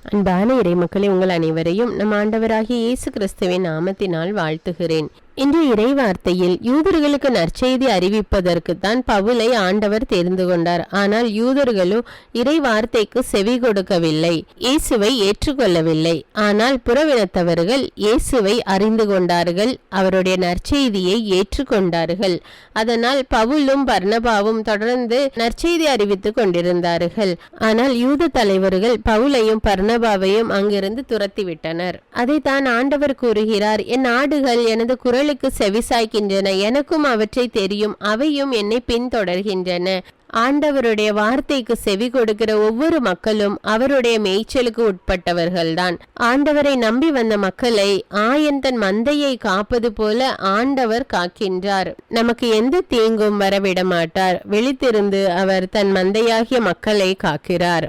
அன்பான இறைமக்களே, உங்கள் அனைவரையும் நம் ஆண்டவராகிய இயேசு கிறிஸ்துவின் நாமத்தினால் வாழ்த்துகிறேன். இன்று இறைவார்த்தையில் யூதர்களுக்கு நற்செய்தி அறிவிப்பதற்கு தான் பவுலை ஆண்டவர் தெரிந்து கொண்டார். ஆனால் யூதர்களோ இறை வார்த்தைக்கு செவி கொடுக்கவில்லை, இயேசுவை ஏற்றுக்கொள்ளவில்லை. ஆனால் புறவினத்தவர்கள் இயேசுவை அறிந்து கொண்டார்கள், அவருடைய நற்செய்தியை ஏற்றுக்கொண்டார்கள். அதனால் பவுலும் பர்னபாவும் தொடர்ந்து நற்செய்தி அறிவித்துக் கொண்டிருந்தார்கள். ஆனால் யூத தலைவர்கள் பவுலையும் பர்னபாவையும் அங்கிருந்து துரத்திவிட்டனர். அதைத்தான் ஆண்டவர் கூறுகிறார், என் ஆடுகள் எனது குரலுக்கு செவிசாய்க்கின்றன, எனக்கும் அவற்றை தெரியும், அவையும் என்னை பின்தொடர்கின்றன. ஆண்டவருடைய வார்த்தைக்கு செவி கொடுக்கிற ஒவ்வொரு மக்களும் அவருடைய மேய்ச்சலுக்கு உட்பட்டவர்கள்தான். ஆண்டவரை நம்பி வந்த மக்களை ஆயன் தன் மந்தையை காப்பது போல ஆண்டவர் காக்கின்றார். நமக்கு எந்த தீங்கும் வரவிட மாட்டார். விழித்திருந்து அவர் தன் மந்தையாகிய மக்களை காக்கிறார்.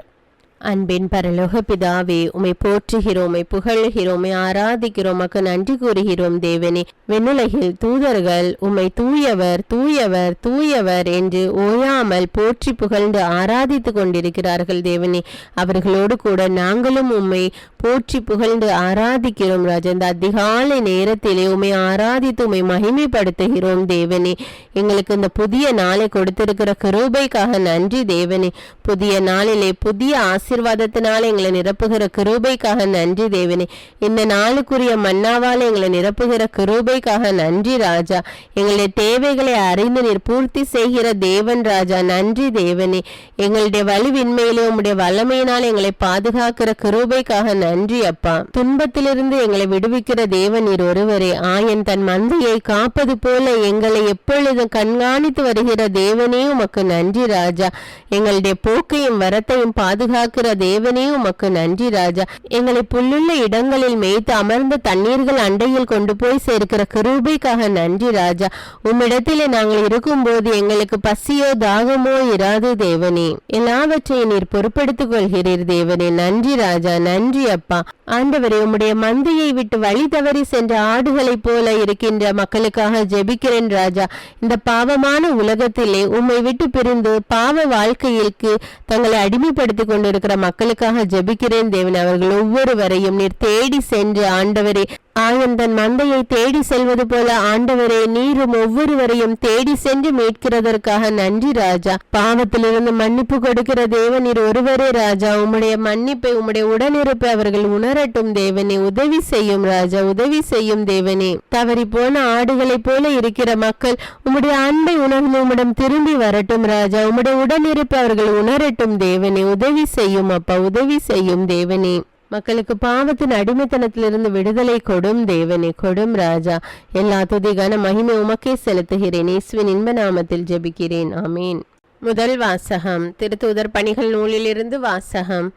அன்பின் பரலோக பிதாவே, உம்மை போற்றுகிறோம், உம்மை புகழ்கிறோம், உம்மை ஆராதிக்கிறோம், உமக்கு நன்றி கூறுகிறோம். தேவனே, விண்ணுலகில் தூதர்கள் உம்மை தூயவர் தூயவர் தூயவர் என்று ஓயாமல் போற்றி புகழ்ந்து ஆராதித்து கொண்டிருக்கிறார்கள். தேவனே, அவர்களோடு கூட நாங்களும் உம்மை போற்றி புகழ்ந்து ஆராதிக்கிறோம். ராஜா, இந்த அதிகாலை நேரத்திலே உம்மை ஆராதித்து உம்மை மகிமைப்படுத்துகிறோம். தேவனே, எங்களுக்கு இந்த புதிய நாளை கொடுத்திருக்கிற கிருபைக்காக நன்றி. தேவனே, புதிய நாளிலே புதிய ஆசீர்வாதத்தினால எங்களை நிரப்புகிற கிருபைக்காக நன்றி. தேவனே, இந்த நாளுக்குரிய மன்னாவால் எங்களை நிரப்புகிற கிருபைக்காக நன்றி. ராஜா, எங்களுடைய தேவைகளை அறிந்து நீர் பூர்த்தி செய்கிற தேவன். ராஜா, நன்றி. தேவனே, எங்களுடைய வலுவின்மையிலே உம்முடைய வல்லமையினால் எங்களை பாதுகாக்கிற கிருபைக்காக நன்றி. அப்பா, துன்பத்திலிருந்து எங்களை விடுவிக்கிற தேவன் நீர் ஒருவரே. ஆயன் தன் மந்தையை காப்பது போல எங்களை எப்பொழுதும் கண்காணித்து வருகிற தேவனே, உமக்கு நன்றி. ராஜா, எங்களுடைய போக்கையும் வரத்தையும் பாதுகாக்கிற தேவனே, உமக்கு நன்றி. ராஜா, எங்களை புல்லுள்ள இடங்களில் மேய்த்து அமர்ந்த தண்ணீர்கள் அண்டையில் கொண்டு போய் சேர்க்கிற கிருபைக்காக நன்றி. ராஜா, உம்மிடத்திலே நாங்கள் இருக்கும்போது எங்களுக்கு பசியோ தாகமோ இராது. தேவனே, எல்லாவற்றையும் நீர் பொறுப்படுத்திக் கொள்கிறீர். தேவனே, நன்றி. ராஜா, நன்றி. அப்பா, ஆண்டவரே, உம்முடைய மந்தையை விட்டு வழி தவறி சென்ற ஆடுகளைப் போல இருக்கின்ற மக்களுக்காக ஜெபிக்கிறேன். ராஜா, இந்த பாவமான உலகத்திலே உம்மை விட்டு பிரிந்து பாவ வாழ்க்கையிற்கு தங்களை அடிமைப்படுத்திக் கொண்டிருக்கிற மக்களுக்காக ஜெபிக்கிறேன். தேவன், அவர்கள் ஒவ்வொருவரையும் நீர் தேடி சென்று ஆண்டவரே, ஆயன் தன் மந்தையை தேடி செல்வது போல ஆண்டவரே, நீரும் ஒவ்வொருவரையும் தேடி சென்று மீட்கிறதற்காக நன்றி. ராஜா, பாவத்திலிருந்து மன்னிப்பு கொடுக்கிற தேவன் நீர் ஒருவரே. ராஜா, உம்முடைய மன்னிப்பை உம்முடைய உடனிருப்பை அவர்கள் உணரட்டும். தேவனே, உதவி செய்யும். ராஜா, உதவி செய்யும். தேவனே, தவறி போன ஆடுகளைப் போல இருக்கிற மக்கள் உம்முடைய அன்பை உணர்ந்து உம்மிடம் திரும்பி வரட்டும். ராஜா, உம்முடைய உடனிருப்பை அவர்கள் உணரட்டும். தேவனே, உதவி செய்யும். அப்பா, உதவி செய்யும். தேவனே, மக்களுக்கு பாவத்தின் அடிமைத்தனத்திலிருந்து விடுதலை கொடும். தேவனே, கொடும். ராஜா, எல்லா துதிகான மகிமை உமக்கே செலுத்துகிறேன். இயேசுவின் இன்ப நாமத்தில் ஜெபிக்கிறேன். ஆமீன். முதல் வாசகம் திருத்தூதர் பணிகள் நூலிலிருந்து வாசகம்.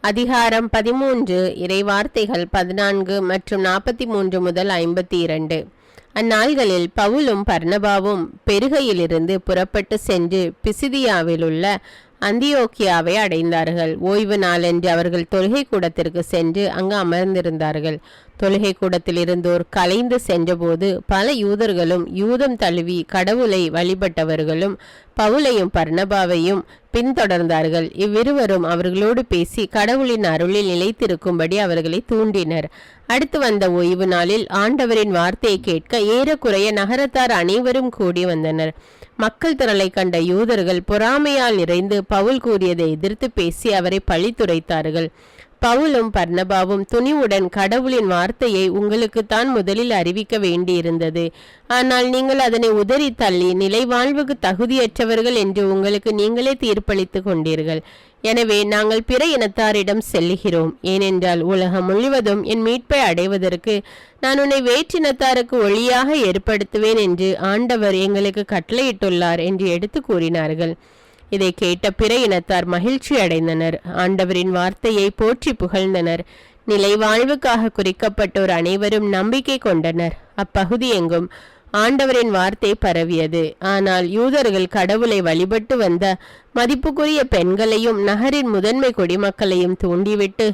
அதிகாரம் 13, இறைவார்த்தைகள் 14 மற்றும் 43 முதல் 52. அந்நாள்களில் பவுலும் பர்னபாவும் பெருகையிலிருந்து புறப்பட்டு சென்று பிசிதியாவில் உள்ள அந்தியோக்கியாவை அடைந்தார்கள். ஓய்வு நாளன்று அவர்கள் தொழுகை கூடத்திற்கு சென்று அங்கு அமர்ந்திருந்தார்கள். தொழுகை கூடத்தில் இருந்தோர் கலைந்து சென்றபோது பல யூதர்களும் யூதம் தழுவி கடவுளை வழிபட்டவர்களும் பவுலையும் பர்னபாவையும் பின்தொடர்ந்தார்கள். இவ்விருவரும் அவர்களோடு பேசி கடவுளின் அருளில் நிலைத்திருக்கும்படி அவர்களை தூண்டினர். அடுத்து வந்த ஓய்வு நாளில் ஆண்டவரின் வார்த்தையை கேட்க ஏறக்குறைய நகரத்தார் அனைவரும் கூடி வந்தனர். மக்கள் திரளை கண்ட யூதர்கள் பொறாமையால் நிறைந்து பவுல் கூறியதை எதிர்த்து பேசி அவரை பழித்துரைத்தார்கள். பவுலும் பர்னபாவும் துணிவுடன் கடவுளின் வார்த்தையை உங்களுக்குத்தான் முதலில் அறிவிக்க வேண்டியிருந்தது, ஆனால் நீங்கள் அதனை உதறி தள்ளி நிலைவாழ்வுக்கு தகுதியற்றவர்கள் என்று உங்களுக்கு நீங்களே தீர்ப்பளித்துக் கொண்டீர்கள். எனவே நாங்கள் பிற இனத்தாரிடம் செல்லுகிறோம். ஏனென்றால் உலகம் முழுவதும் என் மீட்பை அடைவதற்கு நான் உன்னை வேற்றினத்தாருக்கு ஒளியாக ஏற்படுத்துவேன் என்று ஆண்டவர் எங்களுக்கு கட்டளையிட்டுள்ளார் என்று எடுத்து கூறினார்கள். இதை கேட்ட பிற இனத்தார் மகிழ்ச்சி அடைந்தனர். ஆண்டவரின் வார்த்தையை போற்றி புகழ்ந்தனர். நிலை வாழ்வுக்காக குறிக்கப்பட்டோர் அனைவரும் நம்பிக்கை கொண்டனர். அப்பகுதி எங்கும் ஆண்டவரின் வார்த்தை பரவியது. ஆனால் யூதர்கள் கடவுளை வழிபட்டு வந்த மதிப்புக்குரிய பெண்களையும் நகரின் முதன்மை குடிமக்களையும் தூண்டிவிட்டு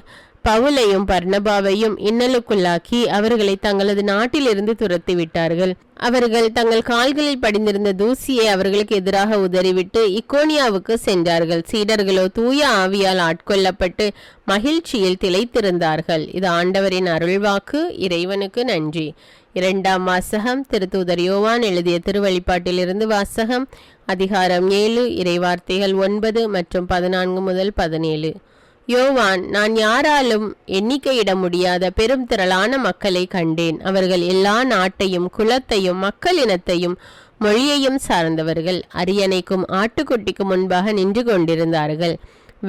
பவுலையும் பர்னபாவையும் இன்னலுக்குள்ளாக்கி அவர்களை தங்களது நாட்டிலிருந்து துரத்திவிட்டார்கள். அவர்கள் தங்கள் கால்களில் படிந்திருந்த தூசியை அவர்களுக்கு எதிராக உதறிவிட்டு இக்கோனியாவுக்கு சென்றார்கள். சீடர்களோ தூய ஆவியால் ஆட்கொள்ளப்பட்டு மகிழ்ச்சியில் திளைத்திருந்தார்கள். இது ஆண்டவரின் அருள்வாக்கு. இறைவனுக்கு நன்றி. இரண்டாம் வாசகம். திருத்தூதர் யோவான் எழுதிய திருவழிபாட்டிலிருந்து வாசகம். அதிகாரம் 7, இறைவார்த்தைகள் 9 மற்றும் 14 முதல் 17. யோவான், நான் யாராலும் எண்ணிக்கையிட முடியாத பெரும் திரளான மக்களை கண்டேன். அவர்கள் எல்லா நாட்டையும் குலத்தையும் மக்களினத்தையும் மொழியையும் சார்ந்தவர்கள். அரியணைக்கும் ஆட்டுக்குட்டிக்கு முன்பாக நின்று கொண்டிருந்தார்கள்.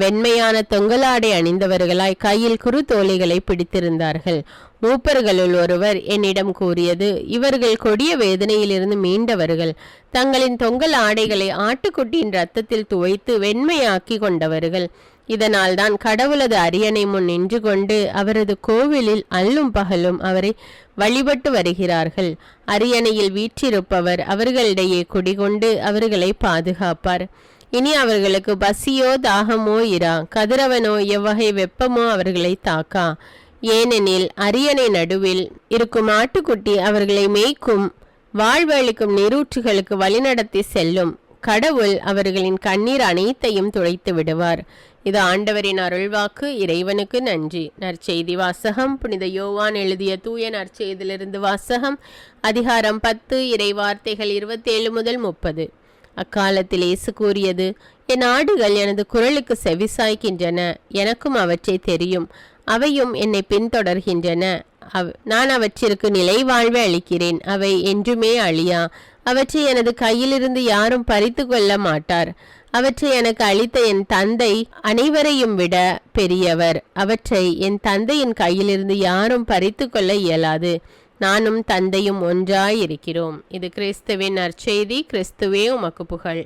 வெண்மையான தொங்கலாடை அணிந்தவர்களாய் கையில் குறுத்தோலைகளை பிடித்திருந்தார்கள். மூப்பர்களுள் ஒருவர் என்னிடம் கூறியது, இவர்கள் கொடிய வேதனையிலிருந்து மீண்டவர்கள். தங்களின் தொங்கல் ஆடைகளை ஆட்டுக்குட்டியின் இரத்தத்தில் துவைத்து வெண்மையாக்கி கொண்டவர்கள். இதனால் தான் கடவுளது அரியணை முன் நின்று கொண்டு அவரது கோவிலில் அல்லும் பகலும் அவரை வழிபட்டு வருகிறார்கள். அரியணையில் வீற்றிருப்பவர் அவர்களிடையே குடிகொண்டு அவர்களை பாதுகாப்பார். இனி அவர்களுக்கு பசியோ தாகமோ இரா, கதிரவனோ எவ்வகை வெப்பமோ அவர்களை தாக்கா. ஏனெனில் அரியணை நடுவில் இருக்கும் ஆட்டுக்குட்டி அவர்களை மேய்க்கும் வாழ்வழிக்கும் நீரூற்றுகளுக்கு வழிநடத்தி செல்லும். கடவுள் அவர்களின் கண்ணீர் அனைத்தையும் துடைத்து விடுவார். இது ஆண்டவரின் அருள்வாக்கு. இறைவனுக்கு நன்றி. நற்செய்தி வாசகம். புனித யோவான் எழுதிய தூய நற்செய்தியிலிருந்து வாசகம். அதிகாரம் 10, இறைவார்த்தைகள் 27 முதல் 30. அக்காலத்தில் இயேசு கூறியது, என் ஆடுகள் எனது குரலுக்கு செவிசாய்க்கின்றன. எனக்கும் அவற்றை தெரியும். அவையும் என்னை பின்தொடர்கின்றன. நான் அவற்றிற்கு நிலை வாழ்வை அளிக்கிறேன். அவை என்றுமே அழியா. அவற்றை எனது கையிலிருந்து யாரும் பறித்து கொள்ள மாட்டார். அவற்றை எனக்கு அளித்த என் தந்தை அனைவரையும் விட பெரியவர். அவற்றை என் தந்தையின் கையிலிருந்து யாரும் பறித்து கொள்ள இயலாது. நானும் தந்தையும் ஒன்றாய் இருக்கிறோம். இது கிறிஸ்துவின் நற்செய்தி. கிறிஸ்துவே உமக்கு புகழ்.